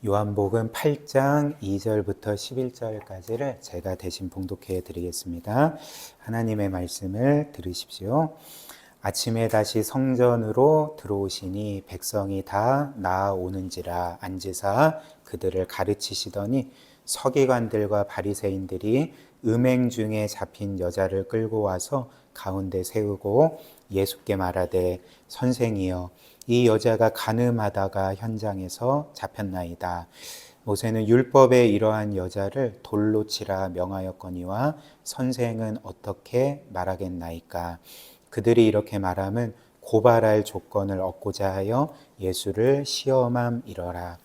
요한복음 8장 2절부터 11절까지를 제가 대신 봉독해 드리겠습니다. 하나님의 말씀을 들으십시오. 아침에 다시 성전으로 들어오시니 백성이 다 나아오는지라 앉으사 그들을 가르치시더니 서기관들과 바리새인들이 음행 중에 잡힌 여자를 끌고 와서 가운데 세우고 예수께 말하되 선생이여 이 여자가 간음하다가 현장에서 잡혔나이다. 모세는 율법에 이러한 여자를 돌로 치라 명하였거니와 선생은 어떻게 말하겠나이까. 그들이 이렇게 말함은 고발할 조건을 얻고자 하여 예수를 시험함이러라.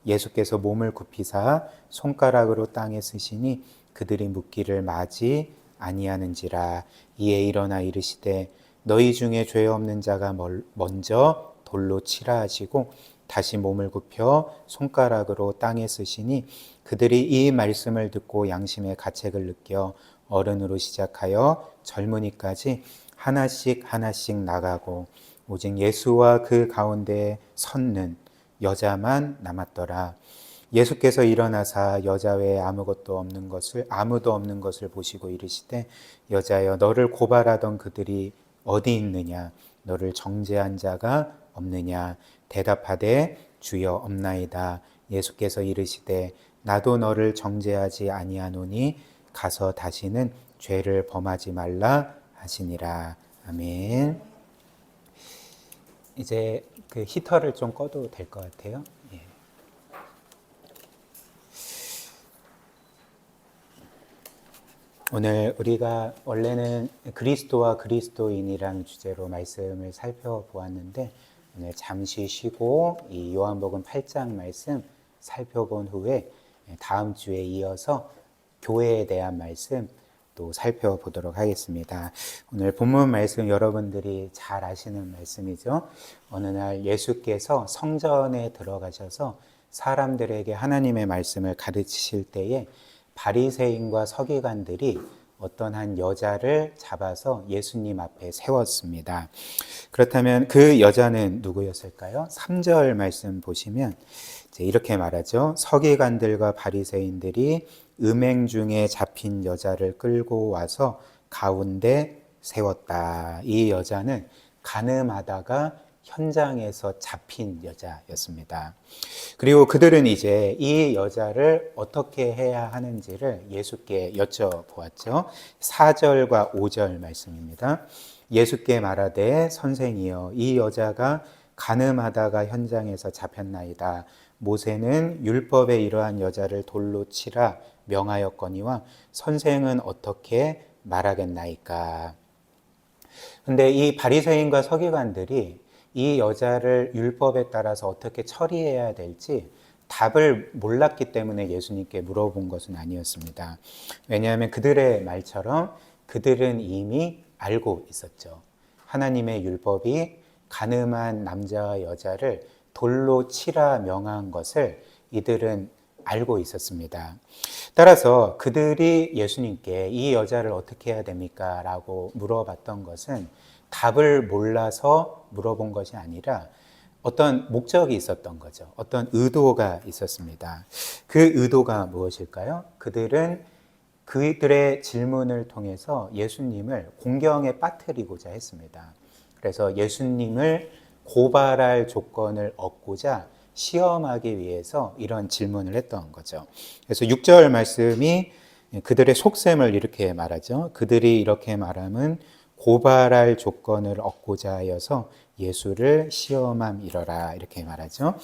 예수께서 몸을 굽히사 손가락으로 땅에 쓰시니 그들이 묻기를 마지 아니하는지라. 이에 일어나 이르시되 너희 중에 죄 없는 자가 먼저 돌로 치라 하시고 다시 몸을 굽혀 손가락으로 땅에 쓰시니 그들이 이 말씀을 듣고 양심의 가책을 느껴 어른으로 시작하여 젊은이까지 하나씩 하나씩 나가고 오직 예수와 그 가운데 섰는 여자만 남았더라. 예수께서 일어나사 여자 외에 아무도 없는 것을 보시고 이르시되 여자여 너를 고발하던 그들이 어디 있느냐? 너를 정죄한 자가 없느냐? 대답하되 주여 없나이다. 예수께서 이르시되 나도 너를 정죄하지 아니하노니 가서 다시는 죄를 범하지 말라 하시니라. 아멘. 이제 그 히터를 좀 꺼도 될 것 같아요. 예. 오늘 우리가 원래는 그리스도와 그리스도인이라는 주제로 말씀을 살펴보았는데 오늘 잠시 쉬고 이 요한복음 8장 말씀 살펴본 후에 다음 주에 이어서 교회에 대한 말씀 또 살펴보도록 하겠습니다. 오늘 본문 말씀 여러분들이 잘 아시는 말씀이죠. 어느 날 예수께서 성전에 들어가셔서 사람들에게 하나님의 말씀을 가르치실 때에 바리새인과 서기관들이 어떤 한 여자를 잡아서 예수님 앞에 세웠습니다. 그렇다면 그 여자는 누구였을까요? 3절 말씀 보시면 이렇게 말하죠. 서기관들과 바리새인들이 음행 중에 잡힌 여자를 끌고 와서 가운데 세웠다. 이 여자는 간음하다가 현장에서 잡힌 여자였습니다. 그리고 그들은 이제 이 여자를 어떻게 해야 하는지를 예수께 여쭤보았죠. 4절과 5절 말씀입니다. 예수께 말하되 선생이여 이 여자가 간음하다가 현장에서 잡혔나이다. 모세는 율법에 이러한 여자를 돌로 치라 명하였거니와 선생은 어떻게 말하겠나이까. 근데 이 바리새인과 서기관들이 이 여자를 율법에 따라서 어떻게 처리해야 될지 답을 몰랐기 때문에 예수님께 물어본 것은 아니었습니다. 왜냐하면 그들의 말처럼 그들은 이미 알고 있었죠. 하나님의 율법이 간음한 남자와 여자를 돌로 치라 명한 것을 이들은 알고 있었습니다. 따라서 그들이 예수님께 이 여자를 어떻게 해야 됩니까? 라고 물어봤던 것은 답을 몰라서 물어본 것이 아니라 어떤 목적이 있었던 거죠. 어떤 의도가 있었습니다. 그 의도가 무엇일까요? 그들은 그들의 질문을 통해서 예수님을 공경에 빠뜨리고자 했습니다. 그래서 예수님을 고발할 조건을 얻고자 시험하기 위해서 이런 질문을 했던 거죠. 그래서 6절 말씀이 그들의 속셈을 이렇게 말하죠. 그들이 이렇게 말함은 고발할 조건을 얻고자 하여서 예수를 시험함이러라 이렇게 말하죠.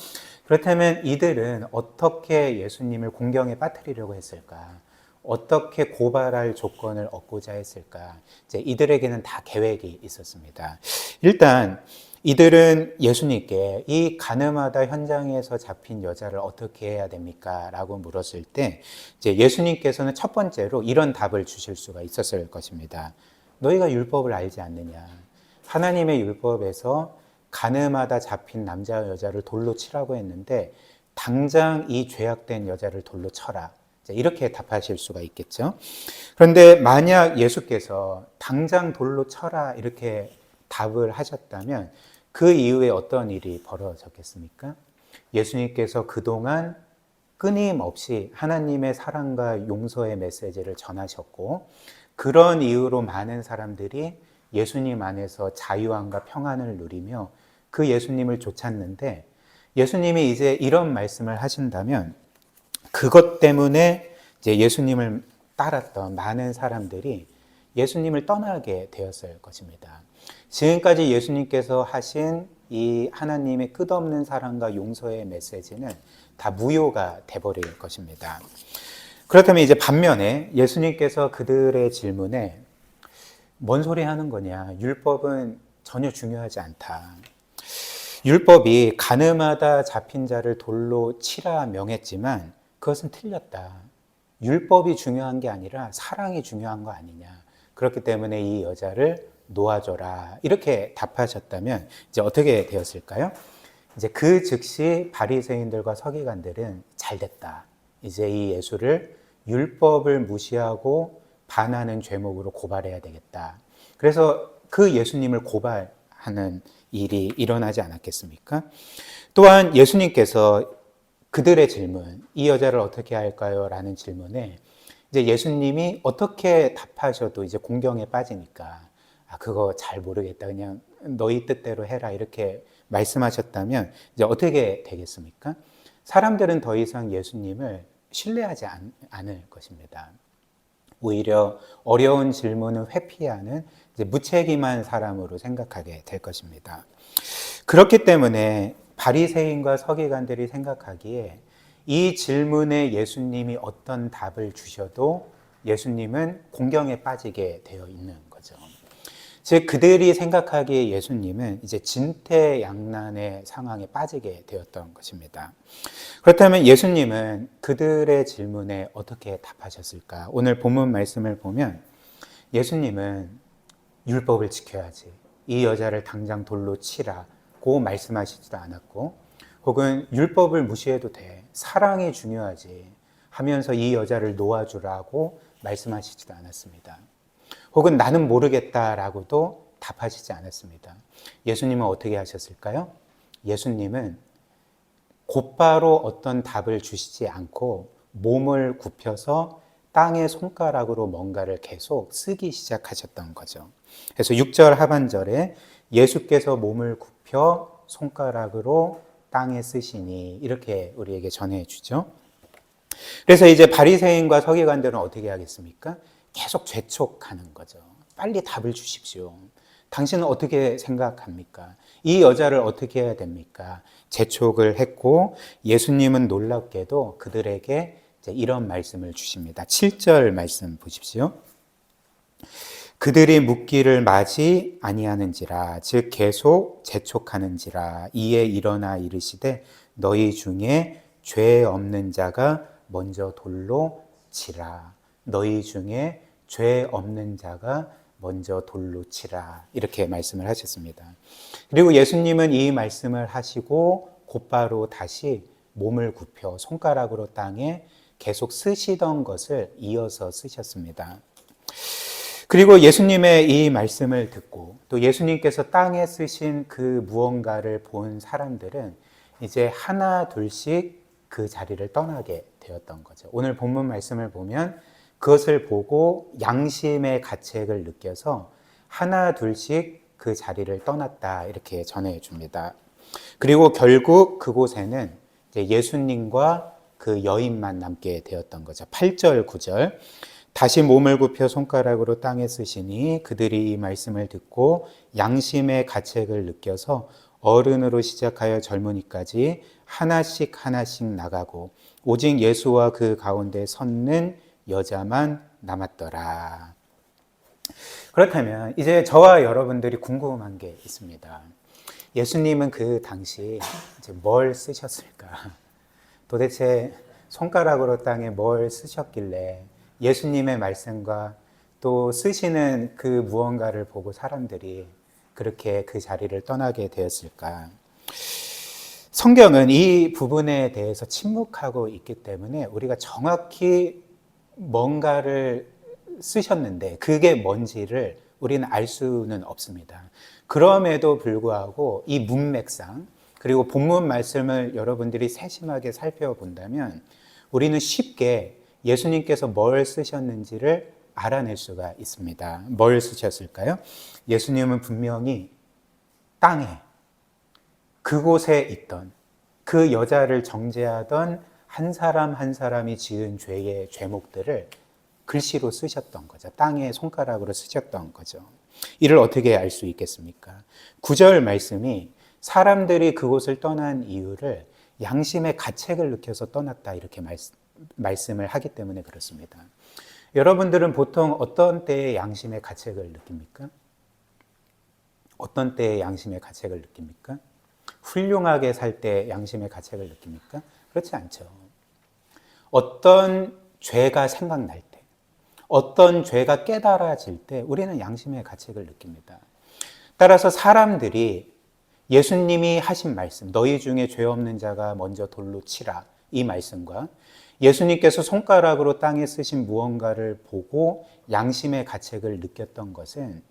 그렇다면 이들은 어떻게 예수님을 공경에 빠뜨리려고 했을까? 어떻게 고발할 조건을 얻고자 했을까? 이들에게는 다 계획이 있었습니다. 일단 이들은 예수님께 이 간음하다 현장에서 잡힌 여자를 어떻게 해야 됩니까? 라고 물었을 때 예수님께서는 첫 번째로 이런 답을 주실 수가 있었을 것입니다. 너희가 율법을 알지 않느냐? 하나님의 율법에서 간음하다 잡힌 남자와 여자를 돌로 치라고 했는데 당장 이 죄악된 여자를 돌로 쳐라. 이렇게 답하실 수가 있겠죠. 그런데 만약 예수께서 당장 돌로 쳐라 이렇게 답을 하셨다면 그 이후에 어떤 일이 벌어졌겠습니까? 예수님께서 그동안 끊임없이 하나님의 사랑과 용서의 메시지를 전하셨고, 그런 이유로 많은 사람들이 예수님 안에서 자유함과 평안을 누리며 그 예수님을 쫓았는데, 예수님이 이제 이런 말씀을 하신다면 그것 때문에 이제 예수님을 따랐던 많은 사람들이 예수님을 떠나게 되었을 것입니다. 지금까지 예수님께서 하신 이 하나님의 끝없는 사랑과 용서의 메시지는 다 무효가 돼버릴 것입니다. 그렇다면 이제 반면에 예수님께서 그들의 질문에 뭔 소리 하는 거냐? 율법은 전혀 중요하지 않다. 율법이 가늠하다 잡힌 자를 돌로 치라 명했지만 그것은 틀렸다. 율법이 중요한 게 아니라 사랑이 중요한 거 아니냐. 그렇기 때문에 이 여자를 놓아줘라. 이렇게 답하셨다면 이제 어떻게 되었을까요? 이제 그 즉시 바리새인들과 서기관들은 잘 됐다. 이제 이 예수를 율법을 무시하고 반하는 죄목으로 고발해야 되겠다. 그래서 그 예수님을 고발하는 일이 일어나지 않았겠습니까? 또한 예수님께서 그들의 질문, 이 여자를 어떻게 할까요? 라는 질문에 이제 예수님이 어떻게 답하셔도 이제 공경에 빠지니까 그거 잘 모르겠다. 그냥 너희 뜻대로 해라. 이렇게 말씀하셨다면 이제 어떻게 되겠습니까? 사람들은 더 이상 예수님을 신뢰하지 않을 것입니다. 오히려 어려운 질문을 회피하는 이제 무책임한 사람으로 생각하게 될 것입니다. 그렇기 때문에 바리새인과 서기관들이 생각하기에 이 질문에 예수님이 어떤 답을 주셔도 예수님은 공경에 빠지게 되어 있는 거죠. 즉 그들이 생각하기에 예수님은 이제 진퇴양난의 상황에 빠지게 되었던 것입니다. 그렇다면 예수님은 그들의 질문에 어떻게 답하셨을까? 오늘 본문 말씀을 보면 예수님은 율법을 지켜야지, 이 여자를 당장 돌로 치라고 말씀하시지도 않았고, 혹은 율법을 무시해도 돼, 사랑이 중요하지 하면서 이 여자를 놓아주라고 말씀하시지도 않았습니다. 혹은 나는 모르겠다라고도 답하시지 않았습니다. 예수님은 어떻게 하셨을까요? 예수님은 곧바로 어떤 답을 주시지 않고 몸을 굽혀서 땅의 손가락으로 뭔가를 계속 쓰기 시작하셨던 거죠. 그래서 6절 하반절에 예수께서 몸을 굽혀 손가락으로 땅에 쓰시니 이렇게 우리에게 전해주죠. 그래서 이제 바리새인과 서기관들은 어떻게 하겠습니까? 계속 재촉하는 거죠. 빨리 답을 주십시오. 당신은 어떻게 생각합니까? 이 여자를 어떻게 해야 됩니까? 재촉을 했고 예수님은 놀랍게도 그들에게 이제 이런 말씀을 주십니다. 7절 말씀 보십시오. 그들이 묻기를 마지 아니하는지라, 즉 계속 재촉하는지라. 이에 일어나 이르시되 너희 중에 죄 없는 자가 먼저 돌로 치라. 너희 중에 죄 없는 자가 먼저 돌로 치라. 이렇게 말씀을 하셨습니다. 그리고 예수님은 이 말씀을 하시고 곧바로 다시 몸을 굽혀 손가락으로 땅에 계속 쓰시던 것을 이어서 쓰셨습니다. 그리고 예수님의 이 말씀을 듣고 또 예수님께서 땅에 쓰신 그 무언가를 본 사람들은 이제 하나 둘씩 그 자리를 떠나게 되었던 거죠. 오늘 본문 말씀을 보면 그것을 보고 양심의 가책을 느껴서 하나 둘씩 그 자리를 떠났다 이렇게 전해줍니다. 그리고 결국 그곳에는 예수님과 그 여인만 남게 되었던 거죠. 8절 9절 다시 몸을 굽혀 손가락으로 땅에 쓰시니 그들이 이 말씀을 듣고 양심의 가책을 느껴서 어른으로 시작하여 젊은이까지 하나씩 하나씩 나가고 오직 예수와 그 가운데 섰는 여자만 남았더라. 그렇다면 이제 저와 여러분들이 궁금한 게 있습니다. 예수님은 그 당시 이제 뭘 쓰셨을까? 도대체 손가락으로 땅에 뭘 쓰셨길래 예수님의 말씀과 또 쓰시는 그 무언가를 보고 사람들이 그렇게 그 자리를 떠나게 되었을까? 성경은 이 부분에 대해서 침묵하고 있기 때문에 우리가 정확히 뭔가를 쓰셨는데 그게 뭔지를 우리는 알 수는 없습니다. 그럼에도 불구하고 이 문맥상 그리고 본문 말씀을 여러분들이 세심하게 살펴본다면 우리는 쉽게 예수님께서 뭘 쓰셨는지를 알아낼 수가 있습니다. 뭘 쓰셨을까요? 예수님은 분명히 땅에 그곳에 있던 그 여자를 정죄하던 한 사람 한 사람이 지은 죄의 죄목들을 글씨로 쓰셨던 거죠. 땅에 손가락으로 쓰셨던 거죠. 이를 어떻게 알 수 있겠습니까? 9절 말씀이 사람들이 그곳을 떠난 이유를 양심의 가책을 느껴서 떠났다 이렇게 말씀을 하기 때문에 그렇습니다. 여러분들은 보통 어떤 때에 양심의 가책을 느낍니까? 어떤 때에 양심의 가책을 느낍니까? 훌륭하게 살 때 양심의 가책을 느낍니까? 그렇지 않죠. 어떤 죄가 생각날 때, 어떤 죄가 깨달아질 때 우리는 양심의 가책을 느낍니다. 따라서 사람들이 예수님이 하신 말씀, 너희 중에 죄 없는 자가 먼저 돌로 치라, 이 말씀과 예수님께서 손가락으로 땅에 쓰신 무언가를 보고 양심의 가책을 느꼈던 것은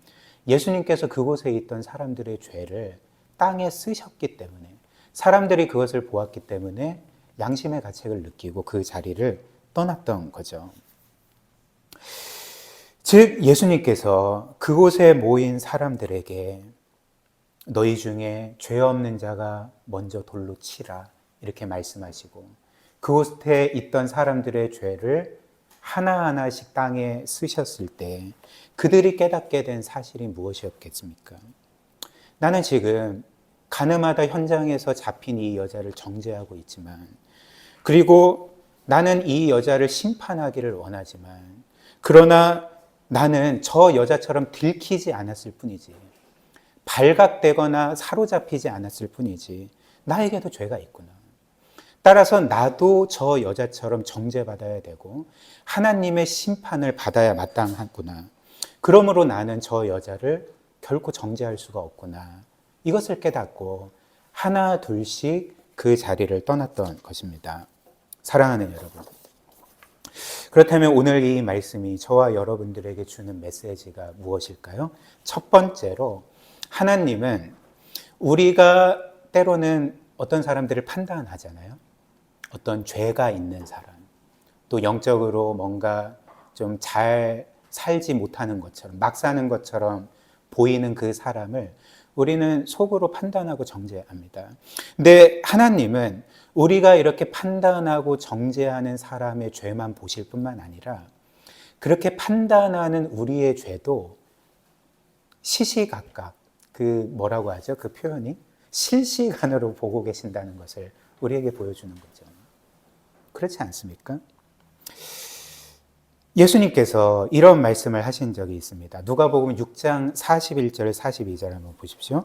예수님께서 그곳에 있던 사람들의 죄를 땅에 쓰셨기 때문에, 사람들이 그것을 보았기 때문에 양심의 가책을 느끼고 그 자리를 떠났던 거죠. 즉 예수님께서 그곳에 모인 사람들에게 너희 중에 죄 없는 자가 먼저 돌로 치라 이렇게 말씀하시고 그곳에 있던 사람들의 죄를 하나하나씩 땅에 쓰셨을 때 그들이 깨닫게 된 사실이 무엇이었겠습니까? 나는 지금 가늠하다 현장에서 잡힌 이 여자를 정죄하고 있지만, 그리고 나는 이 여자를 심판하기를 원하지만, 그러나 나는 저 여자처럼 들키지 않았을 뿐이지, 발각되거나 사로잡히지 않았을 뿐이지 나에게도 죄가 있구나. 따라서 나도 저 여자처럼 정죄받아야 되고 하나님의 심판을 받아야 마땅하구나. 그러므로 나는 저 여자를 결코 정죄할 수가 없구나. 이것을 깨닫고 하나 둘씩 그 자리를 떠났던 것입니다. 사랑하는 여러분, 그렇다면 오늘 이 말씀이 저와 여러분들에게 주는 메시지가 무엇일까요? 첫 번째로 하나님은 우리가 때로는 어떤 사람들을 판단하잖아요. 어떤 죄가 있는 사람, 또 영적으로 뭔가 좀 잘 살지 못하는 것처럼, 막 사는 것처럼 보이는 그 사람을 우리는 속으로 판단하고 정죄합니다. 근데 하나님은 우리가 이렇게 판단하고 정죄하는 사람의 죄만 보실 뿐만 아니라 그렇게 판단하는 우리의 죄도 시시각각, 그 뭐라고 하죠? 그 표현이 실시간으로 보고 계신다는 것을 우리에게 보여주는 거죠. 그렇지 않습니까? 예수님께서 이런 말씀을 하신 적이 있습니다. 누가복음 6장 41절 42절 한번 보십시오.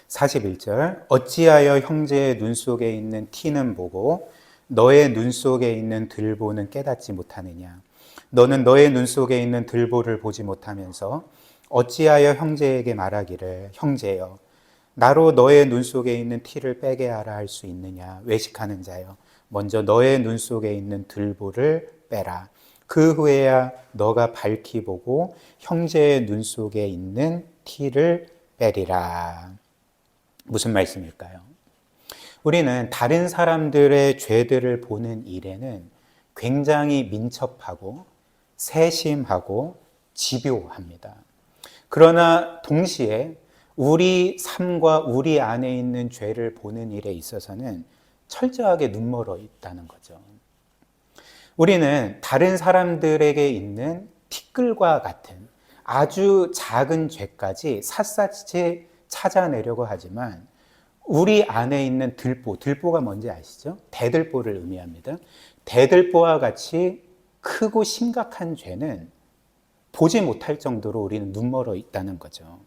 41절 어찌하여 형제의 눈 속에 있는 티는 보고 너의 눈 속에 있는 들보는 깨닫지 못하느냐. 너는 너의 눈 속에 있는 들보를 보지 못하면서 어찌하여 형제에게 말하기를 형제여 나로 너의 눈 속에 있는 티를 빼게 하라 할 수 있느냐. 외식하는 자여 먼저 너의 눈 속에 있는 들보를 빼라. 그 후에야 너가 밝히 보고 형제의 눈 속에 있는 티를 빼리라. 무슨 말씀일까요? 우리는 다른 사람들의 죄들을 보는 일에는 굉장히 민첩하고 세심하고 집요합니다. 그러나 동시에 우리 삶과 우리 안에 있는 죄를 보는 일에 있어서는 철저하게 눈멀어 있다는 거죠. 우리는 다른 사람들에게 있는 티끌과 같은 아주 작은 죄까지 샅샅이 찾아내려고 하지만 우리 안에 있는 들보, 들보가 뭔지 아시죠? 대들보를 의미합니다. 대들보와 같이 크고 심각한 죄는 보지 못할 정도로 우리는 눈멀어 있다는 거죠.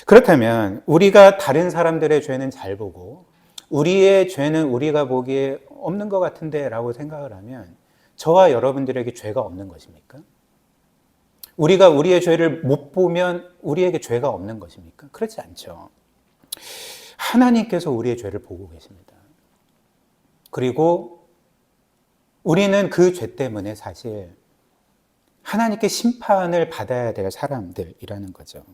그렇다면 우리가 다른 사람들의 죄는 잘 보고 우리의 죄는 우리가 보기에 없는 것 같은데 라고 생각을 하면 저와 여러분들에게 죄가 없는 것입니까? 우리가 우리의 죄를 못 보면 우리에게 죄가 없는 것입니까? 그렇지 않죠. 하나님께서 우리의 죄를 보고 계십니다. 그리고 우리는 그 죄 때문에 사실 하나님께 심판을 받아야 될 사람들이라는 거죠.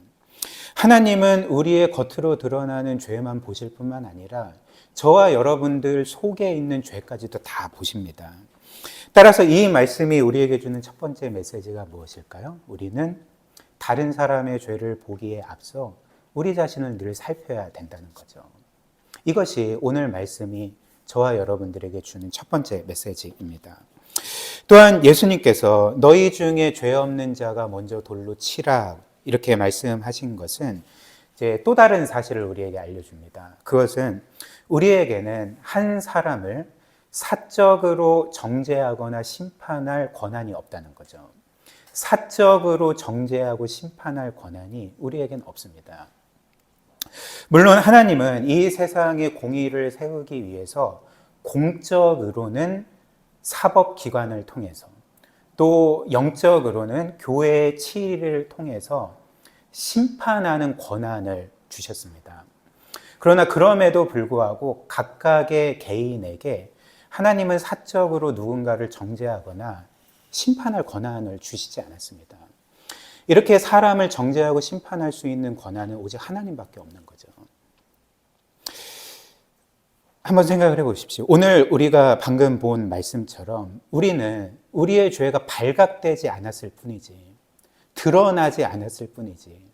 하나님은 우리의 겉으로 드러나는 죄만 보실 뿐만 아니라 저와 여러분들 속에 있는 죄까지도 다 보십니다. 따라서 이 말씀이 우리에게 주는 첫 번째 메시지가 무엇일까요? 우리는 다른 사람의 죄를 보기에 앞서 우리 자신을 늘 살펴야 된다는 거죠. 이것이 오늘 말씀이 저와 여러분들에게 주는 첫 번째 메시지입니다. 또한 예수님께서 너희 중에 죄 없는 자가 먼저 돌로 치라 이렇게 말씀하신 것은 이제 또 다른 사실을 우리에게 알려줍니다. 그것은 우리에게는 한 사람을 사적으로 정죄하거나 심판할 권한이 없다는 거죠. 사적으로 정죄하고 심판할 권한이 우리에겐 없습니다. 물론 하나님은 이 세상의 공의를 세우기 위해서 공적으로는 사법기관을 통해서 또 영적으로는 교회의 치의를 통해서 심판하는 권한을 주셨습니다. 그러나 그럼에도 불구하고 각각의 개인에게 하나님은 사적으로 누군가를 정죄하거나 심판할 권한을 주시지 않았습니다. 이렇게 사람을 정죄하고 심판할 수 있는 권한은 오직 하나님밖에 없는 거죠. 한번 생각을 해보십시오. 오늘 우리가 방금 본 말씀처럼 우리는 우리의 죄가 발각되지 않았을 뿐이지, 드러나지 않았을 뿐이지,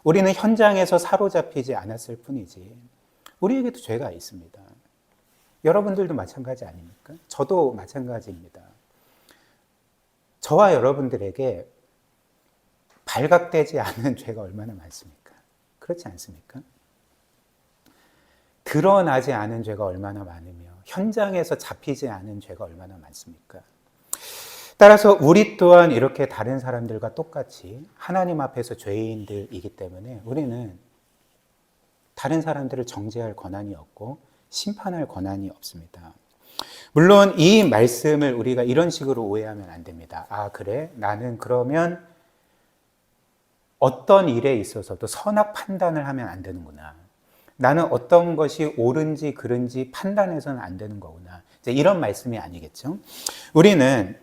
우리는 현장에서 사로잡히지 않았을 뿐이지, 우리에게도 죄가 있습니다. 여러분들도 마찬가지 아닙니까? 저도 마찬가지입니다. 저와 여러분들에게 발각되지 않은 죄가 얼마나 많습니까? 그렇지 않습니까? 드러나지 않은 죄가 얼마나 많으며 현장에서 잡히지 않은 죄가 얼마나 많습니까? 따라서 우리 또한 이렇게 다른 사람들과 똑같이 하나님 앞에서 죄인들이기 때문에 우리는 다른 사람들을 정죄할 권한이 없고 심판할 권한이 없습니다. 물론 이 말씀을 우리가 이런 식으로 오해하면 안 됩니다. 아, 그래? 나는 그러면 어떤 일에 있어서도 선악 판단을 하면 안 되는구나. 나는 어떤 것이 옳은지 그른지 판단해서는 안 되는 거구나. 이제 이런 말씀이 아니겠죠. 우리는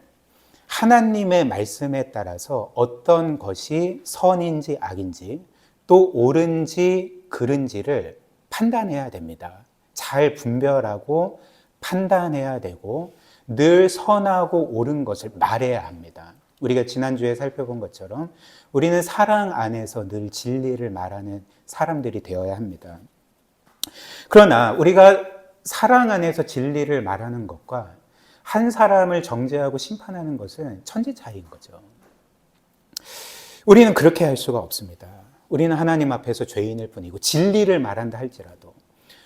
하나님의 말씀에 따라서 어떤 것이 선인지 악인지 또 옳은지 그른지를 판단해야 됩니다. 잘 분별하고 판단해야 되고 늘 선하고 옳은 것을 말해야 합니다. 우리가 지난주에 살펴본 것처럼 우리는 사랑 안에서 늘 진리를 말하는 사람들이 되어야 합니다. 그러나 우리가 사랑 안에서 진리를 말하는 것과 한 사람을 정죄하고 심판하는 것은 천지 차이인 거죠. 우리는 그렇게 할 수가 없습니다. 우리는 하나님 앞에서 죄인일 뿐이고 진리를 말한다 할지라도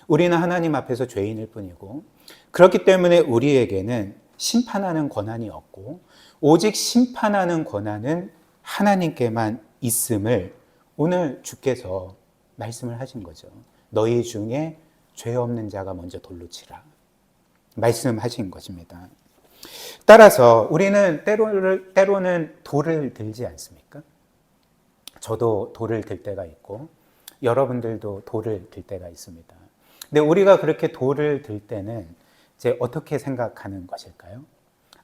우리는 하나님 앞에서 죄인일 뿐이고 그렇기 때문에 우리에게는 심판하는 권한이 없고 오직 심판하는 권한은 하나님께만 있음을 오늘 주께서 말씀을 하신 거죠. 너희 중에 죄 없는 자가 먼저 돌로 치라 말씀하신 것입니다. 따라서 우리는 때로는 돌을 들지 않습니까? 저도 돌을 들 때가 있고 여러분들도 돌을 들 때가 있습니다. 근데 우리가 그렇게 돌을 들 때는 이제 어떻게 생각하는 것일까요?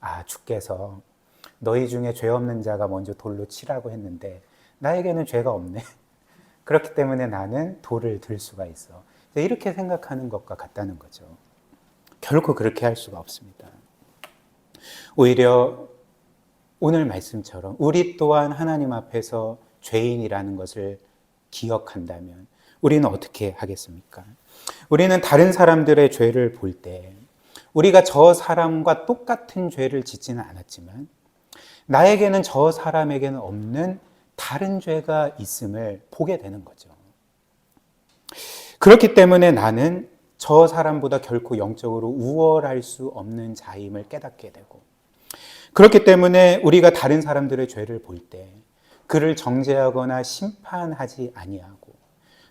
아, 주께서 너희 중에 죄 없는 자가 먼저 돌로 치라고 했는데 나에게는 죄가 없네. 그렇기 때문에 나는 돌을 들 수가 있어. 이렇게 생각하는 것과 같다는 거죠. 결코 그렇게 할 수가 없습니다. 오히려 오늘 말씀처럼 우리 또한 하나님 앞에서 죄인이라는 것을 기억한다면 우리는 어떻게 하겠습니까? 우리는 다른 사람들의 죄를 볼 때 우리가 저 사람과 똑같은 죄를 짓지는 않았지만 나에게는 저 사람에게는 없는 다른 죄가 있음을 보게 되는 거죠. 그렇기 때문에 나는 저 사람보다 결코 영적으로 우월할 수 없는 자임을 깨닫게 되고 그렇기 때문에 우리가 다른 사람들의 죄를 볼 때 그를 정죄하거나 심판하지 아니하고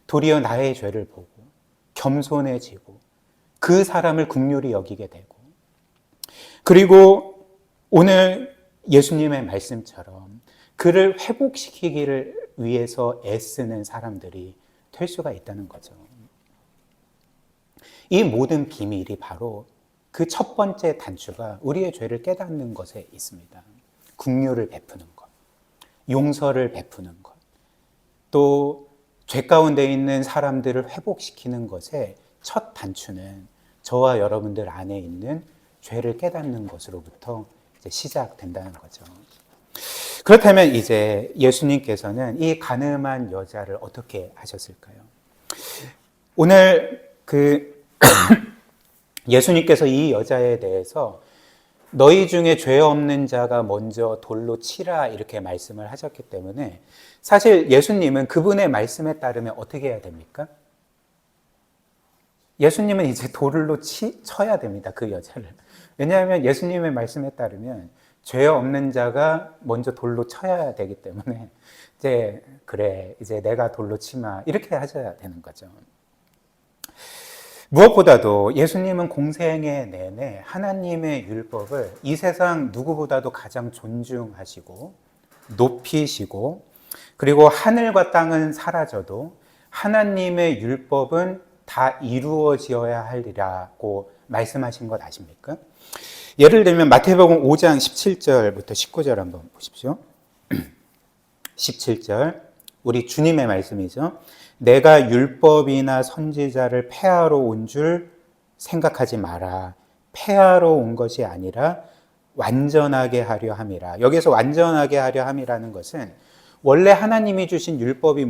도리어 나의 죄를 보고 겸손해지고 그 사람을 긍휼히 여기게 되고 그리고 오늘 예수님의 말씀처럼 그를 회복시키기를 위해서 애쓰는 사람들이 될 수가 있다는 거죠. 이 모든 비밀이 바로 그 첫 번째 단추가 우리의 죄를 깨닫는 것에 있습니다. 긍휼을 베푸는 것, 용서를 베푸는 것, 또 죄 가운데 있는 사람들을 회복시키는 것에 첫 단추는 저와 여러분들 안에 있는 죄를 깨닫는 것으로부터 이제 시작된다는 거죠. 그렇다면 이제 예수님께서는 이 가늠한 여자를 어떻게 하셨을까요? 오늘 예수님께서 이 여자에 대해서 너희 중에 죄 없는 자가 먼저 돌로 치라 이렇게 말씀을 하셨기 때문에 사실 예수님은 그분의 말씀에 따르면 어떻게 해야 됩니까? 예수님은 이제 돌로 쳐야 됩니다. 그 여자를. 왜냐하면 예수님의 말씀에 따르면 죄 없는 자가 먼저 돌로 쳐야 되기 때문에 이제 그래 이제 내가 돌로 치마 이렇게 하셔야 되는 거죠. 무엇보다도 예수님은 공생애 내내 하나님의 율법을 이 세상 누구보다도 가장 존중하시고 높이시고 그리고 하늘과 땅은 사라져도 하나님의 율법은 다 이루어져야 하리라고 말씀하신 것 아십니까? 예를 들면 마태복음 5장 17절부터 19절 한번 보십시오. 17절 우리 주님의 말씀이죠. 내가 율법이나 선지자를 폐하러 온 줄 생각하지 마라. 폐하러 온 것이 아니라 완전하게 하려 함이라. 여기서 완전하게 하려 함이라는 것은 원래 하나님이 주신 율법이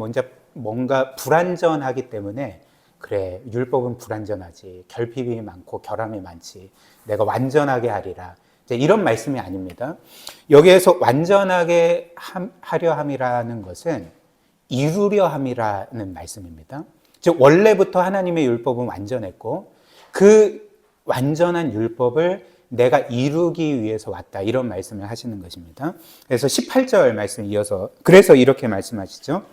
뭔가 불완전하기 때문에 그래 율법은 불완전하지 결핍이 많고 결함이 많지 내가 완전하게 하리라 이제 이런 말씀이 아닙니다. 여기에서 완전하게 하려 함이라는 것은 이루려 함이라는 말씀입니다. 즉 원래부터 하나님의 율법은 완전했고 그 완전한 율법을 내가 이루기 위해서 왔다 이런 말씀을 하시는 것입니다. 그래서 18절 말씀 이어서 그래서 이렇게 말씀하시죠.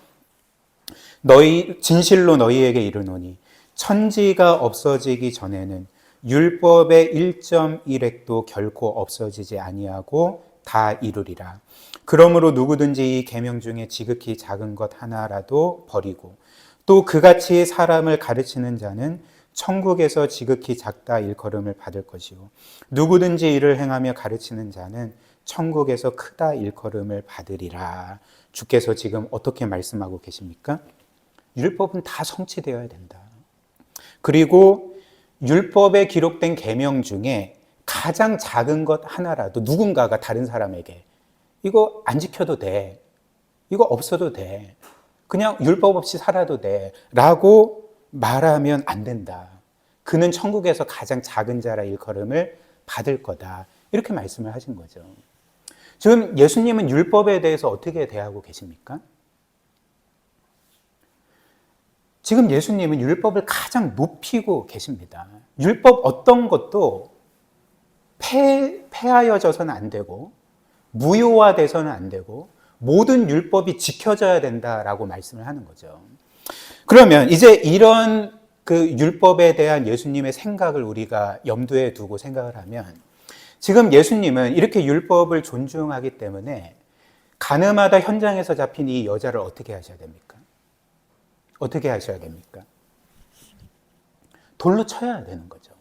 진실로 너희에게 이르노니 천지가 없어지기 전에는 율법의 1.1획도 결코 없어지지 아니하고 다 이루리라. 그러므로 누구든지 이 계명 중에 지극히 작은 것 하나라도 버리고 또 그같이 사람을 가르치는 자는 천국에서 지극히 작다 일컬음을 받을 것이요 누구든지 이를 행하며 가르치는 자는 천국에서 크다 일컬음을 받으리라. 주께서 지금 어떻게 말씀하고 계십니까? 율법은 다 성취되어야 된다. 그리고 율법에 기록된 계명 중에 가장 작은 것 하나라도 누군가가 다른 사람에게 이거 안 지켜도 돼. 이거 없어도 돼. 그냥 율법 없이 살아도 돼. 라고 말하면 안 된다. 그는 천국에서 가장 작은 자라 일컬음을 받을 거다. 이렇게 말씀을 하신 거죠. 지금 예수님은 율법에 대해서 어떻게 대하고 계십니까? 지금 예수님은 율법을 가장 높이고 계십니다. 율법 어떤 것도 폐하여져서는 안 되고 무효화돼서는 안 되고 모든 율법이 지켜져야 된다라고 말씀을 하는 거죠. 그러면 이제 이런 그 율법에 대한 예수님의 생각을 우리가 염두에 두고 생각을 하면 지금 예수님은 이렇게 율법을 존중하기 때문에 가늠하다 현장에서 잡힌 이 여자를 어떻게 하셔야 됩니까? 어떻게 하셔야 됩니까? 돌로 쳐야 되는 거죠.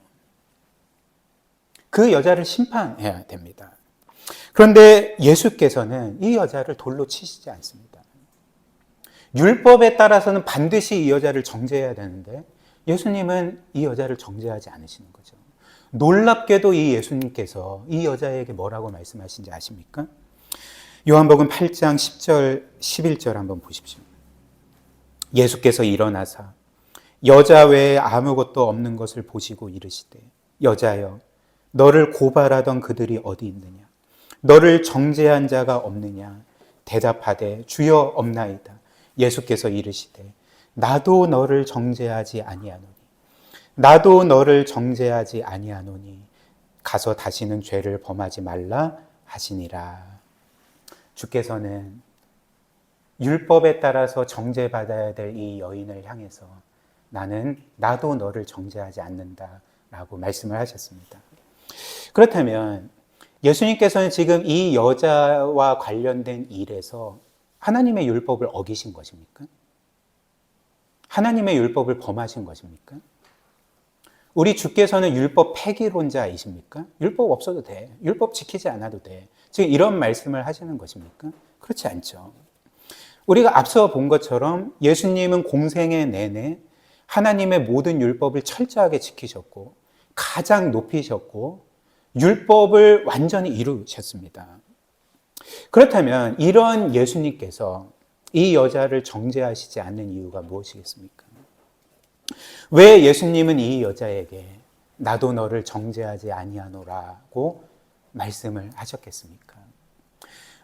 그 여자를 심판해야 됩니다. 그런데 예수께서는 이 여자를 돌로 치시지 않습니다. 율법에 따라서는 반드시 이 여자를 정죄해야 되는데 예수님은 이 여자를 정죄하지 않으시는 거죠. 놀랍게도 이 예수님께서 이 여자에게 뭐라고 말씀하신지 아십니까? 요한복음 8장 10절, 11절 한번 보십시오. 예수께서 일어나사 여자 외에 아무것도 없는 것을 보시고 이르시되 여자여 너를 고발하던 그들이 어디 있느냐? 너를 정죄한 자가 없느냐? 대답하되 주여 없나이다. 예수께서 이르시되 나도 너를 정죄하지 아니하노니 나도 너를 정죄하지 아니하노니 가서 다시는 죄를 범하지 말라 하시니라. 주께서는 율법에 따라서 정죄받아야 될 이 여인을 향해서 나도 너를 정죄하지 않는다라고 말씀을 하셨습니다. 그렇다면 예수님께서는 지금 이 여자와 관련된 일에서 하나님의 율법을 어기신 것입니까? 하나님의 율법을 범하신 것입니까? 우리 주께서는 율법 폐기론자이십니까? 율법 없어도 돼. 율법 지키지 않아도 돼. 지금 이런 말씀을 하시는 것입니까? 그렇지 않죠. 우리가 앞서 본 것처럼 예수님은 공생애 내내 하나님의 모든 율법을 철저하게 지키셨고 가장 높이셨고 율법을 완전히 이루셨습니다. 그렇다면 이런 예수님께서 이 여자를 정죄하시지 않는 이유가 무엇이겠습니까? 왜 예수님은 이 여자에게 나도 너를 정죄하지 아니하노라고 말씀을 하셨겠습니까?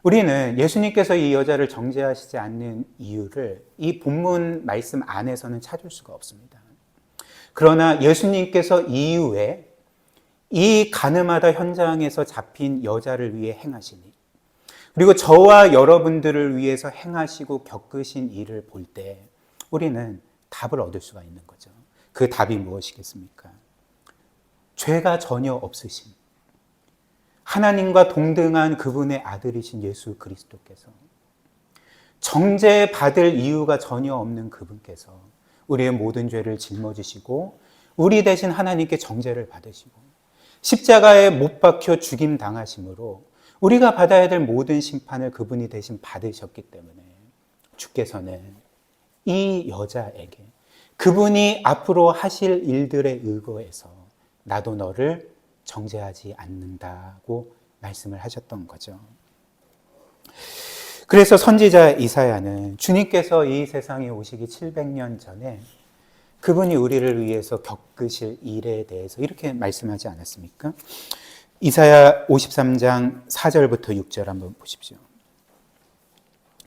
우리는 예수님께서 이 여자를 정죄하시지 않는 이유를 이 본문 말씀 안에서는 찾을 수가 없습니다. 그러나 예수님께서 이후에 이 가늠하다 현장에서 잡힌 여자를 위해 행하시니, 그리고 저와 여러분들을 위해서 행하시고 겪으신 일을 볼 때 우리는 답을 얻을 수가 있는 거죠. 그 답이 무엇이겠습니까? 죄가 전혀 없으신 하나님과 동등한 그분의 아들이신 예수 그리스도께서, 정죄받을 이유가 전혀 없는 그분께서 우리의 모든 죄를 짊어지시고 우리 대신 하나님께 정죄를 받으시고 십자가에 못 박혀 죽임 당하심으로 우리가 받아야 될 모든 심판을 그분이 대신 받으셨기 때문에 주께서는 이 여자에게 그분이 앞으로 하실 일들에 의거해서 나도 너를 정죄하지 않는다고 말씀을 하셨던 거죠. 그래서 선지자 이사야는 주님께서 이 세상에 오시기 700년 전에 그분이 우리를 위해서 겪으실 일에 대해서 이렇게 말씀하지 않았습니까? 이사야 53장 4절부터 6절 한번 보십시오.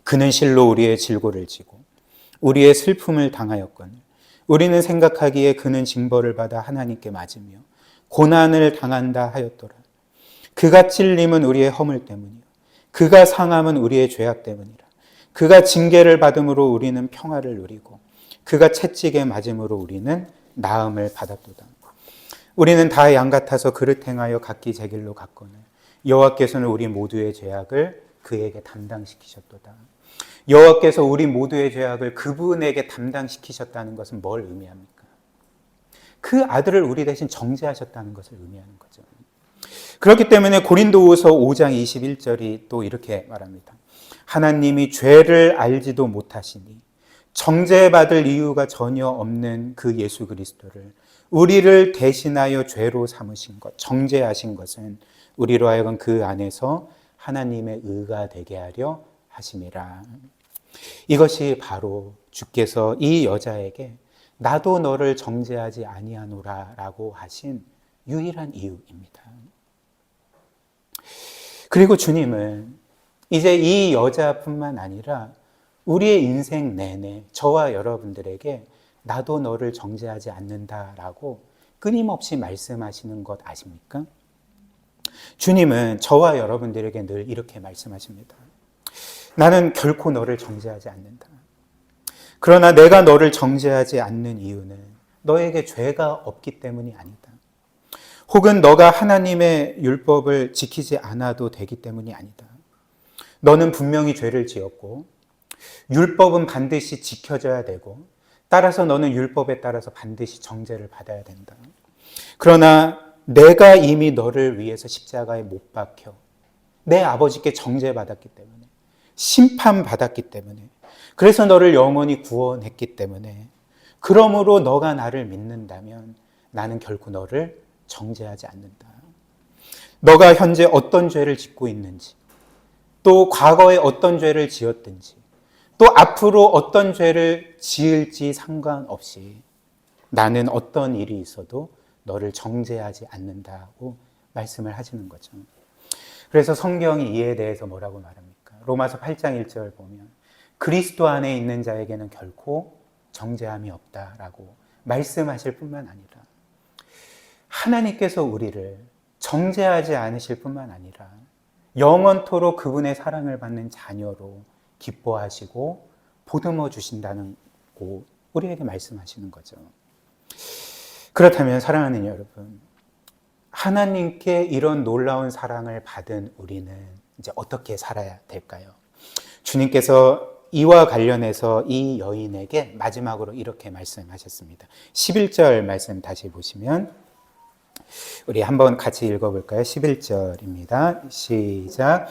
그는 실로 우리의 질고를 지고 우리의 슬픔을 당하였거늘 우리는 생각하기에 그는 징벌을 받아 하나님께 맞으며 고난을 당한다 하였더라. 그가 찔림은 우리의 허물 때문이요 그가 상함은 우리의 죄악 때문이라. 그가 징계를 받음으로 우리는 평화를 누리고 그가 채찍에 맞음으로 우리는 나음을 받았도다. 우리는 다 양 같아서 그릇 행하여 각기 제 길로 갔거늘 여호와께서는 우리 모두의 죄악을 그에게 담당시키셨도다. 여호와께서 우리 모두의 죄악을 그분에게 담당시키셨다는 것은 뭘 의미합니까? 그 아들을 우리 대신 정죄하셨다는 것을 의미하는 거죠. 그렇기 때문에 고린도후서 5장 21절이 또 이렇게 말합니다. 하나님이 죄를 알지도 못하시니 정죄받을 이유가 전혀 없는 그 예수 그리스도를 우리를 대신하여 죄로 삼으신 것, 정죄하신 것은 우리로 하여금 그 안에서 하나님의 의가 되게 하려 하심이라. 이것이 바로 주께서 이 여자에게 나도 너를 정죄하지 아니하노라 라고 하신 유일한 이유입니다. 그리고 주님은 이제 이 여자뿐만 아니라 우리의 인생 내내 저와 여러분들에게 나도 너를 정죄하지 않는다라고 끊임없이 말씀하시는 것 아십니까? 주님은 저와 여러분들에게 늘 이렇게 말씀하십니다. 나는 결코 너를 정죄하지 않는다. 그러나 내가 너를 정죄하지 않는 이유는 너에게 죄가 없기 때문이 아니다. 혹은 너가 하나님의 율법을 지키지 않아도 되기 때문이 아니다. 너는 분명히 죄를 지었고 율법은 반드시 지켜져야 되고 따라서 너는 율법에 따라서 반드시 정죄를 받아야 된다. 그러나 내가 이미 너를 위해서 십자가에 못 박혀 내 아버지께 정죄받았기 때문에 심판받았기 때문에 그래서 너를 영원히 구원했기 때문에 그러므로 너가 나를 믿는다면 나는 결코 너를 정죄하지 않는다. 너가 현재 어떤 죄를 짓고 있는지 또 과거에 어떤 죄를 지었든지 또 앞으로 어떤 죄를 지을지 상관없이 나는 어떤 일이 있어도 너를 정죄하지 않는다고 말씀을 하시는 거죠. 그래서 성경이 이에 대해서 뭐라고 말합니까? 로마서 8장 1절 보면 그리스도 안에 있는 자에게는 결코 정죄함이 없다라고 말씀하실 뿐만 아니라 하나님께서 우리를 정죄하지 않으실 뿐만 아니라 영원토록 그분의 사랑을 받는 자녀로 기뻐하시고 보듬어 주신다는 거 우리에게 말씀하시는 거죠. 그렇다면 사랑하는 여러분, 하나님께 이런 놀라운 사랑을 받은 우리는 이제 어떻게 살아야 될까요? 주님께서 이와 관련해서 이 여인에게 마지막으로 이렇게 말씀하셨습니다. 11절 말씀 다시 보시면 우리 한번 같이 읽어볼까요? 11절입니다. 시작.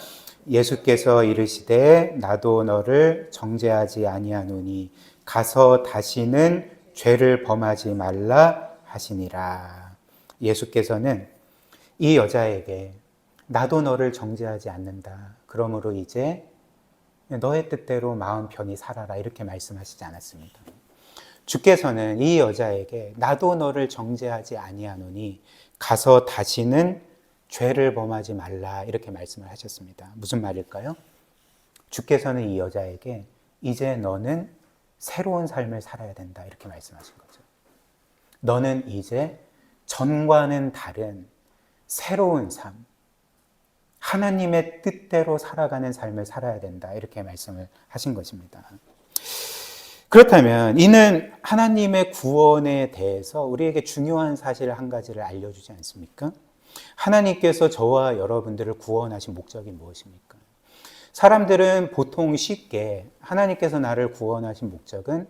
예수께서 이르시되 나도 너를 정죄하지 아니하노니 가서 다시는 죄를 범하지 말라 하시니라. 예수께서는 이 여자에게 나도 너를 정죄하지 않는다. 그러므로 이제 너의 뜻대로 마음 편히 살아라. 이렇게 말씀하시지 않았습니다. 주께서는 이 여자에게 나도 너를 정죄하지 아니하노니 가서 다시는 죄를 범하지 말라. 이렇게 말씀을 하셨습니다. 무슨 말일까요? 주께서는 이 여자에게 이제 너는 새로운 삶을 살아야 된다. 이렇게 말씀하신 거죠. 너는 이제 전과는 다른 새로운 삶, 하나님의 뜻대로 살아가는 삶을 살아야 된다. 이렇게 말씀을 하신 것입니다. 그렇다면 이는 하나님의 구원에 대해서 우리에게 중요한 사실 한 가지를 알려주지 않습니까? 하나님께서 저와 여러분들을 구원하신 목적이 무엇입니까? 사람들은 보통 쉽게 하나님께서 나를 구원하신 목적은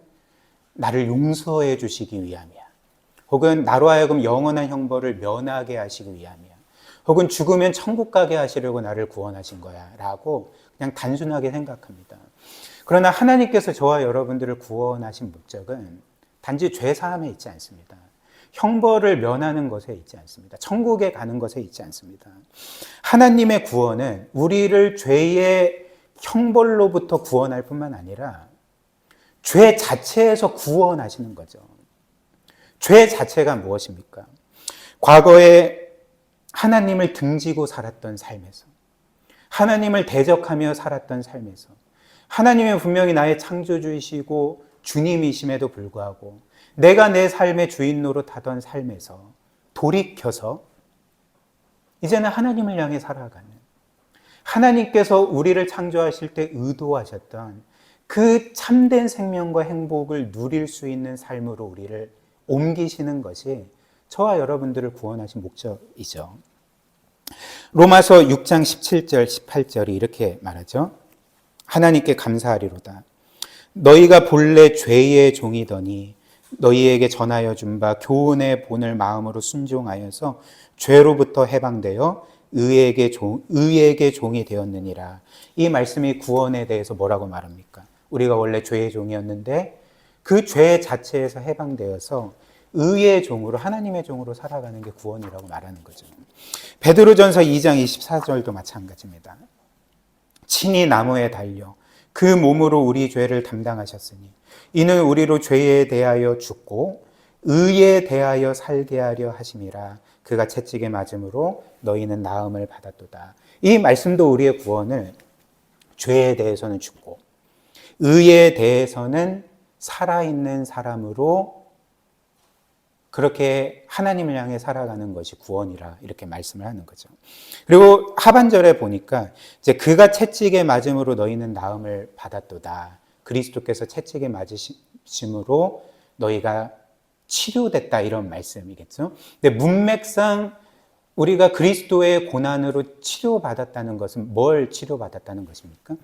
나를 용서해 주시기 위함이야. 혹은 나로 하여금 영원한 형벌을 면하게 하시기 위함이야. 혹은 죽으면 천국 가게 하시려고 나를 구원하신 거야 라고 그냥 단순하게 생각합니다. 그러나 하나님께서 저와 여러분들을 구원하신 목적은 단지 죄 사함에 있지 않습니다. 형벌을 면하는 것에 있지 않습니다. 천국에 가는 것에 있지 않습니다. 하나님의 구원은 우리를 죄의 형벌로부터 구원할 뿐만 아니라 죄 자체에서 구원하시는 거죠. 죄 자체가 무엇입니까? 과거에 하나님을 등지고 살았던 삶에서, 하나님을 대적하며 살았던 삶에서, 하나님은 분명히 나의 창조주이시고 주님이심에도 불구하고 내가 내 삶의 주인 노릇하던 삶에서 돌이켜서 이제는 하나님을 향해 살아가는, 하나님께서 우리를 창조하실 때 의도하셨던 그 참된 생명과 행복을 누릴 수 있는 삶으로 우리를 옮기시는 것이 저와 여러분들을 구원하신 목적이죠. 로마서 6장 17절 18절이 이렇게 말하죠. 하나님께 감사하리로다. 너희가 본래 죄의 종이더니 너희에게 전하여 준 바 교훈의 본을 마음으로 순종하여서 죄로부터 해방되어 의에게 종이 되었느니라. 이 말씀이 구원에 대해서 뭐라고 말합니까? 우리가 원래 죄의 종이었는데 그 죄 자체에서 해방되어서 의의 종으로, 하나님의 종으로 살아가는 게 구원이라고 말하는 거죠. 베드로전서 2장 24절도 마찬가지입니다. 친히 나무에 달려 그 몸으로 우리 죄를 담당하셨으니 이는 우리로 죄에 대하여 죽고 의에 대하여 살게 하려 하심이라. 그가 채찍에 맞음으로 너희는 나음을 받았도다. 이 말씀도 우리의 구원을 죄에 대해서는 죽고 의에 대해서는 살아있는 사람으로 그렇게 하나님을 향해 살아가는 것이 구원이라 이렇게 말씀을 하는 거죠. 그리고 하반절에 보니까 이제 그가 채찍에 맞음으로 너희는 나음을 받았도다. 그리스도께서 채찍에 맞으심으로 너희가 치료됐다 이런 말씀이겠죠. 근데 문맥상 우리가 그리스도의 고난으로 치료받았다는 것은 뭘 치료받았다는 것입니까?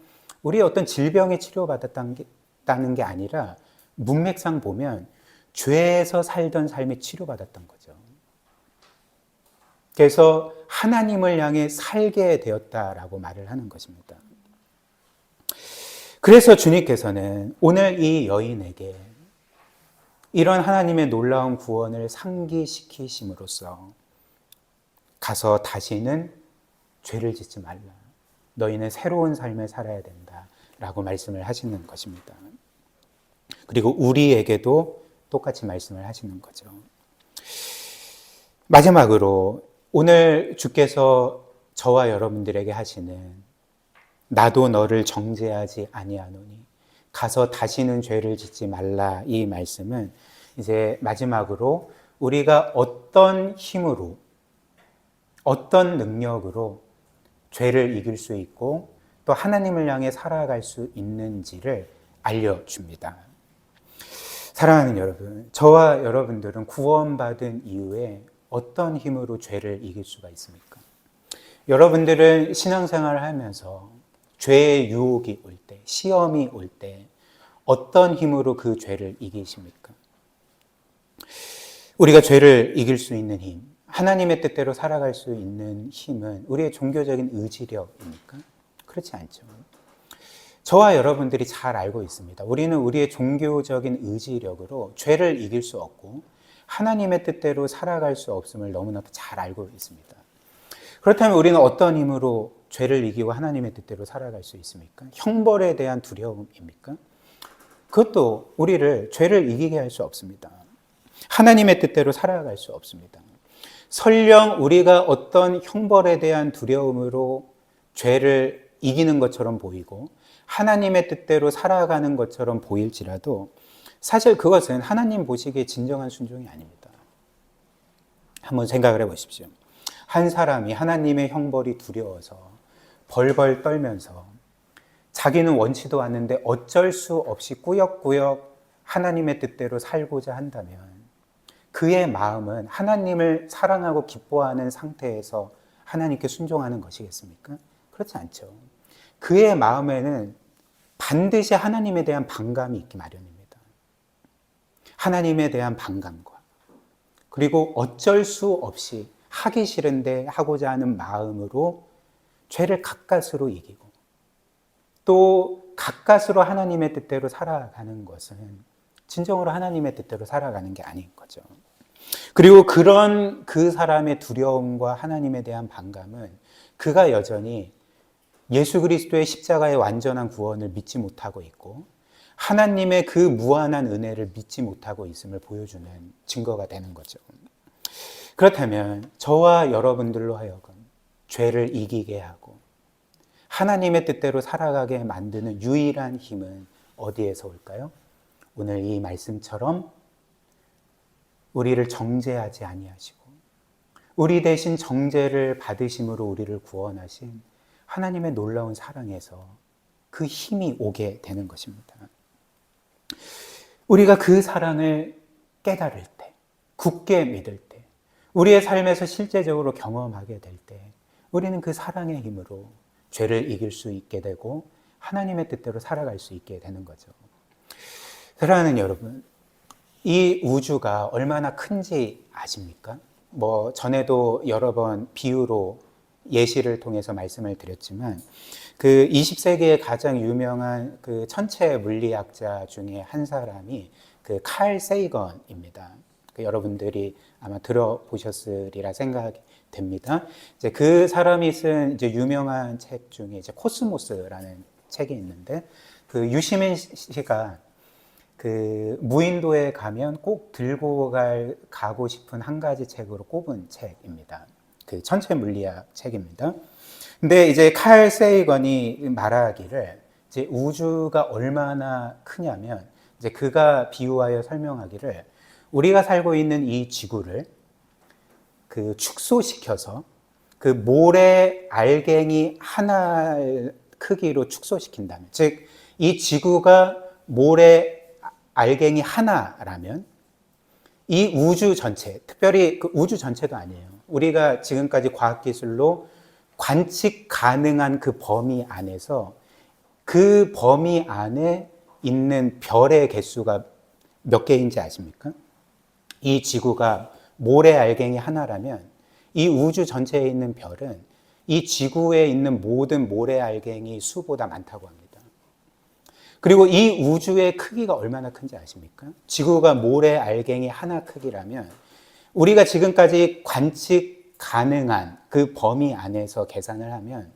우리의 어떤 질병에 치료받았다는 게 아니라 문맥상 보면 죄에서 살던 삶에 치료받았던 거죠. 그래서 하나님을 향해 살게 되었다라고 말을 하는 것입니다. 그래서 주님께서는 오늘 이 여인에게 이런 하나님의 놀라운 구원을 상기시키심으로써 가서 다시는 죄를 짓지 말라. 너희는 새로운 삶을 살아야 된다라고 말씀을 하시는 것입니다. 그리고 우리에게도 똑같이 말씀을 하시는 거죠. 마지막으로 오늘 주께서 저와 여러분들에게 하시는 나도 너를 정죄하지 아니하노니 가서 다시는 죄를 짓지 말라 이 말씀은 이제 마지막으로 우리가 어떤 힘으로 어떤 능력으로 죄를 이길 수 있고 또 하나님을 향해 살아갈 수 있는지를 알려줍니다. 사랑하는 여러분, 저와 여러분들은 구원받은 이후에 어떤 힘으로 죄를 이길 수가 있습니까? 여러분들은 신앙생활을 하면서 죄의 유혹이 올 때, 시험이 올 때 어떤 힘으로 그 죄를 이기십니까? 우리가 죄를 이길 수 있는 힘, 하나님의 뜻대로 살아갈 수 있는 힘은 우리의 종교적인 의지력입니까? 그렇지 않죠. 저와 여러분들이 잘 알고 있습니다. 우리는 우리의 종교적인 의지력으로 죄를 이길 수 없고 하나님의 뜻대로 살아갈 수 없음을 너무나 잘 알고 있습니다. 그렇다면 우리는 어떤 힘으로 죄를 이기고 하나님의 뜻대로 살아갈 수 있습니까? 형벌에 대한 두려움입니까? 그것도 우리를 죄를 이기게 할 수 없습니다. 하나님의 뜻대로 살아갈 수 없습니다. 설령 우리가 어떤 형벌에 대한 두려움으로 죄를 이기는 것처럼 보이고 하나님의 뜻대로 살아가는 것처럼 보일지라도 사실 그것은 하나님 보시기에 진정한 순종이 아닙니다. 한번 생각을 해보십시오. 한 사람이 하나님의 형벌이 두려워서 벌벌 떨면서 자기는 원치도 않는데 어쩔 수 없이 꾸역꾸역 하나님의 뜻대로 살고자 한다면 그의 마음은 하나님을 사랑하고 기뻐하는 상태에서 하나님께 순종하는 것이겠습니까? 그렇지 않죠. 그의 마음에는 반드시 하나님에 대한 반감이 있기 마련입니다. 하나님에 대한 반감과 그리고 어쩔 수 없이 하기 싫은데 하고자 하는 마음으로 죄를 가까스로 이기고 또 가까스로 하나님의 뜻대로 살아가는 것은 진정으로 하나님의 뜻대로 살아가는 게 아닌 거죠. 그리고 그런 그 사람의 두려움과 하나님에 대한 반감은 그가 여전히 예수 그리스도의 십자가의 완전한 구원을 믿지 못하고 있고 하나님의 그 무한한 은혜를 믿지 못하고 있음을 보여주는 증거가 되는 거죠. 그렇다면 저와 여러분들로 하여금 죄를 이기게 하고 하나님의 뜻대로 살아가게 만드는 유일한 힘은 어디에서 올까요? 오늘 이 말씀처럼 우리를 정죄하지 아니하시고 우리 대신 정죄를 받으심으로 우리를 구원하신 하나님의 놀라운 사랑에서 그 힘이 오게 되는 것입니다. 우리가 그 사랑을 깨달을 때, 굳게 믿을 때, 우리의 삶에서 실제적으로 경험하게 될 때 우리는 그 사랑의 힘으로 죄를 이길 수 있게 되고 하나님의 뜻대로 살아갈 수 있게 되는 거죠. 사랑하는 여러분, 이 우주가 얼마나 큰지 아십니까? 전에도 여러 번 비유로 예시를 통해서 말씀을 드렸지만 그 20세기의 가장 유명한 그 천체 물리학자 중에 한 사람이 그 칼 세이건입니다. 여러분들이 아마 들어보셨으리라 생각이 됩니다. 이제 그 사람이 쓴 이제 유명한 책 중에 이제 코스모스라는 책이 있는데 그 유시민 씨가 그 무인도에 가면 꼭 들고 가고 싶은 한 가지 책으로 꼽은 책입니다. 그 천체 물리학 책입니다. 근데 이제 칼 세이건이 말하기를 이제 우주가 얼마나 크냐면 이제 그가 비유하여 설명하기를 우리가 살고 있는 이 지구를 그 축소시켜서 그 모래 알갱이 하나 크기로 축소시킨다면, 즉 이 지구가 모래 알갱이 하나라면 이 우주 전체, 특별히 그 우주 전체도 아니에요. 우리가 지금까지 과학기술로 관측 가능한 그 범위 안에서 그 범위 안에 있는 별의 개수가 몇 개인지 아십니까? 이 지구가 모래 알갱이 하나라면 이 우주 전체에 있는 별은 이 지구에 있는 모든 모래 알갱이 수보다 많다고 합니다. 그리고 이 우주의 크기가 얼마나 큰지 아십니까? 지구가 모래 알갱이 하나 크기라면 우리가 지금까지 관측 가능한 그 범위 안에서 계산을 하면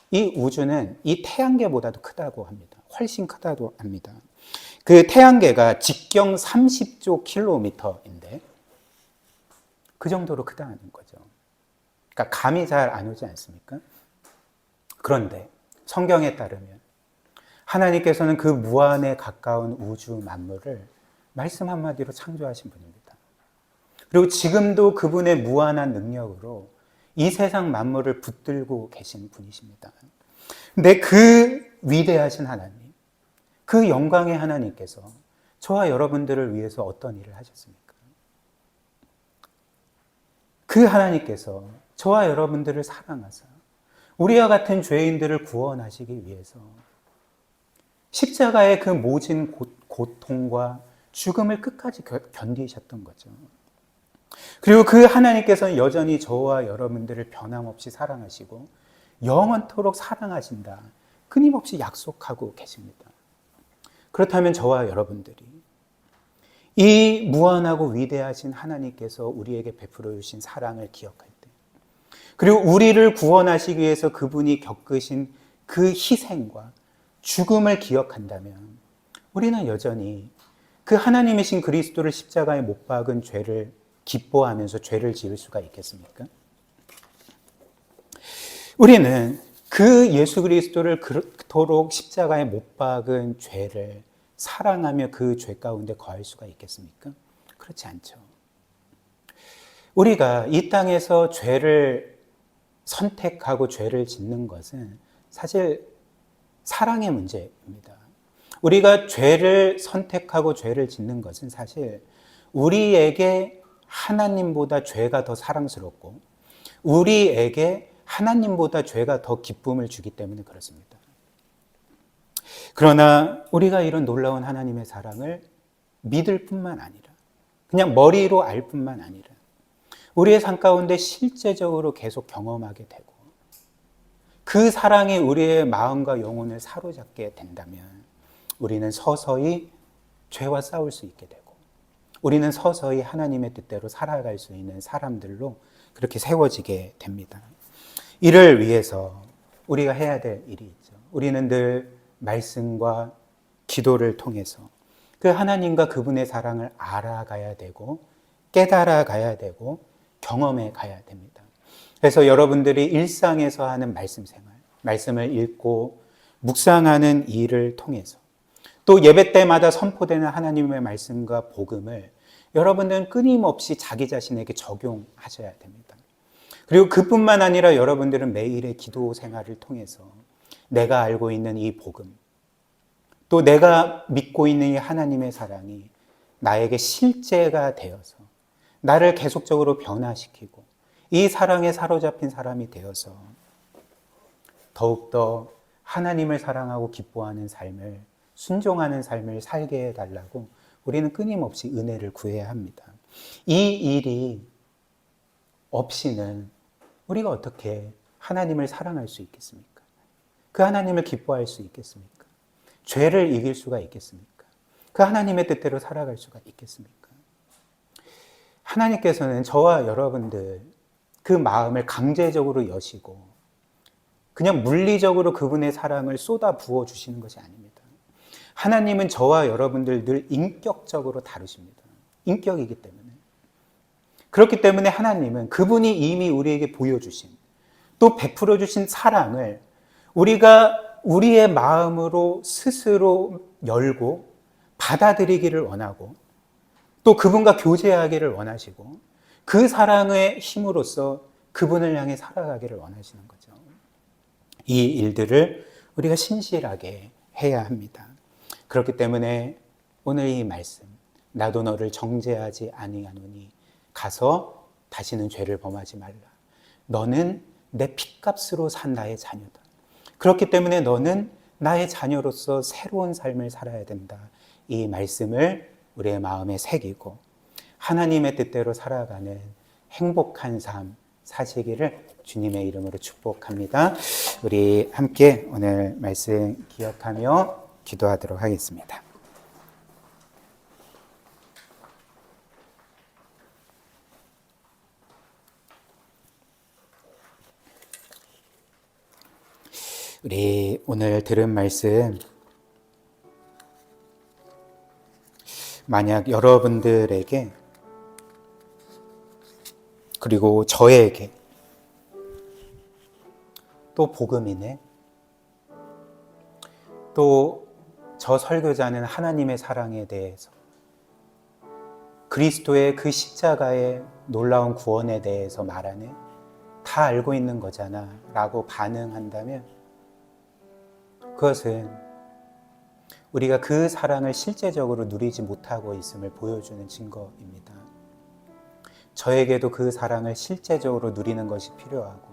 이 우주는 이 태양계보다도 크다고 합니다. 훨씬 크다고 합니다. 그 태양계가 직경 30조 킬로미터인데 그 정도로 크다는 거죠. 그러니까 감이 잘 안 오지 않습니까? 그런데 성경에 따르면 하나님께서는 그 무한에 가까운 우주 만물을 말씀 한마디로 창조하신 분입니다. 그리고 지금도 그분의 무한한 능력으로 이 세상 만물을 붙들고 계신 분이십니다. 근데 그 위대하신 하나님, 그 영광의 하나님께서 저와 여러분들을 위해서 어떤 일을 하셨습니까? 그 하나님께서 저와 여러분들을 사랑하사 우리와 같은 죄인들을 구원하시기 위해서 십자가의 그 모진 고통과 죽음을 끝까지 견디셨던 거죠. 그리고 그 하나님께서는 여전히 저와 여러분들을 변함없이 사랑하시고 영원토록 사랑하신다. 끊임없이 약속하고 계십니다. 그렇다면 저와 여러분들이 이 무한하고 위대하신 하나님께서 우리에게 베풀어 주신 사랑을 기억할 때, 그리고 우리를 구원하시기 위해서 그분이 겪으신 그 희생과 죽음을 기억한다면 우리는 여전히 그 하나님이신 그리스도를 십자가에 못 박은 죄를 기뻐하면서 죄를 지을 수가 있겠습니까? 우리는 그 예수 그리스도를 그토록 십자가에 못 박은 죄를 사랑하며 그 죄 가운데 거할 수가 있겠습니까? 그렇지 않죠. 우리가 이 땅에서 죄를 선택하고 죄를 짓는 것은 사실 사랑의 문제입니다. 우리가 죄를 선택하고 죄를 짓는 것은 사실 우리에게 하나님보다 죄가 더 사랑스럽고 우리에게 하나님보다 죄가 더 기쁨을 주기 때문에 그렇습니다. 그러나 우리가 이런 놀라운 하나님의 사랑을 믿을 뿐만 아니라 그냥 머리로 알 뿐만 아니라 우리의 삶 가운데 실제적으로 계속 경험하게 되고 그 사랑이 우리의 마음과 영혼을 사로잡게 된다면 우리는 서서히 죄와 싸울 수 있게 되고 우리는 서서히 하나님의 뜻대로 살아갈 수 있는 사람들로 그렇게 세워지게 됩니다. 이를 위해서 우리가 해야 될 일이 있죠. 우리는 늘 말씀과 기도를 통해서 그 하나님과 그분의 사랑을 알아가야 되고 깨달아가야 되고 경험해 가야 됩니다. 그래서 여러분들이 일상에서 하는 말씀 생활, 말씀을 읽고 묵상하는 일을 통해서 또 예배 때마다 선포되는 하나님의 말씀과 복음을 여러분들은 끊임없이 자기 자신에게 적용하셔야 됩니다. 그리고 그뿐만 아니라 여러분들은 매일의 기도 생활을 통해서 내가 알고 있는 이 복음, 또 내가 믿고 있는 이 하나님의 사랑이 나에게 실제가 되어서 나를 계속적으로 변화시키고 이 사랑에 사로잡힌 사람이 되어서 더욱더 하나님을 사랑하고 기뻐하는 삶을, 순종하는 삶을 살게 해달라고 우리는 끊임없이 은혜를 구해야 합니다. 이 일이 없이는 우리가 어떻게 하나님을 사랑할 수 있겠습니까? 그 하나님을 기뻐할 수 있겠습니까? 죄를 이길 수가 있겠습니까? 그 하나님의 뜻대로 살아갈 수가 있겠습니까? 하나님께서는 저와 여러분들 그 마음을 강제적으로 여시고 그냥 물리적으로 그분의 사랑을 쏟아 부어 주시는 것이 아닙니다. 하나님은 저와 여러분들 늘 인격적으로 다루십니다. 인격이기 때문에. 그렇기 때문에 하나님은 그분이 이미 우리에게 보여주신 또 베풀어 주신 사랑을 우리가 우리의 마음으로 스스로 열고 받아들이기를 원하고 또 그분과 교제하기를 원하시고 그 사랑의 힘으로써 그분을 향해 살아가기를 원하시는 거죠. 이 일들을 우리가 신실하게 해야 합니다. 그렇기 때문에 오늘 이 말씀, 나도 너를 정죄하지 아니하노니 가서 다시는 죄를 범하지 말라. 너는 내 핏값으로 산 나의 자녀다. 그렇기 때문에 너는 나의 자녀로서 새로운 삶을 살아야 된다. 이 말씀을 우리의 마음에 새기고 하나님의 뜻대로 살아가는 행복한 삶 사시기를 주님의 이름으로 축복합니다. 우리 함께 오늘 말씀 기억하며 기도하도록 하겠습니다. 우리 오늘 들은 말씀 만약 여러분들에게 그리고 저에게 또 복음이네 또 저 설교자는 하나님의 사랑에 대해서 그리스도의 그 십자가의 놀라운 구원에 대해서 말하네 다 알고 있는 거잖아 라고 반응한다면 그것은 우리가 그 사랑을 실제적으로 누리지 못하고 있음을 보여주는 증거입니다. 저에게도 그 사랑을 실제적으로 누리는 것이 필요하고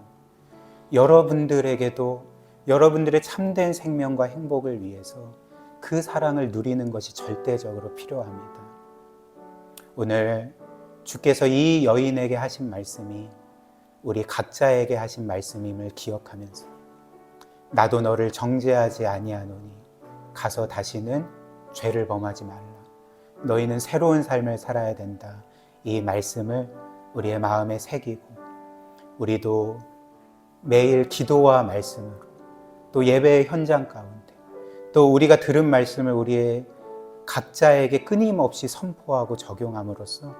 여러분들에게도 여러분들의 참된 생명과 행복을 위해서 그 사랑을 누리는 것이 절대적으로 필요합니다. 오늘 주께서 이 여인에게 하신 말씀이 우리 각자에게 하신 말씀임을 기억하면서 나도 너를 정죄하지 아니하노니 가서 다시는 죄를 범하지 말라. 너희는 새로운 삶을 살아야 된다. 이 말씀을 우리의 마음에 새기고 우리도 매일 기도와 말씀으로 또 예배의 현장 가운데 또 우리가 들은 말씀을 우리의 각자에게 끊임없이 선포하고 적용함으로써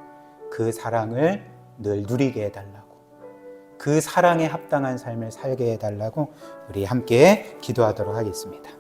그 사랑을 늘 누리게 해달라고, 그 사랑에 합당한 삶을 살게 해달라고 우리 함께 기도하도록 하겠습니다.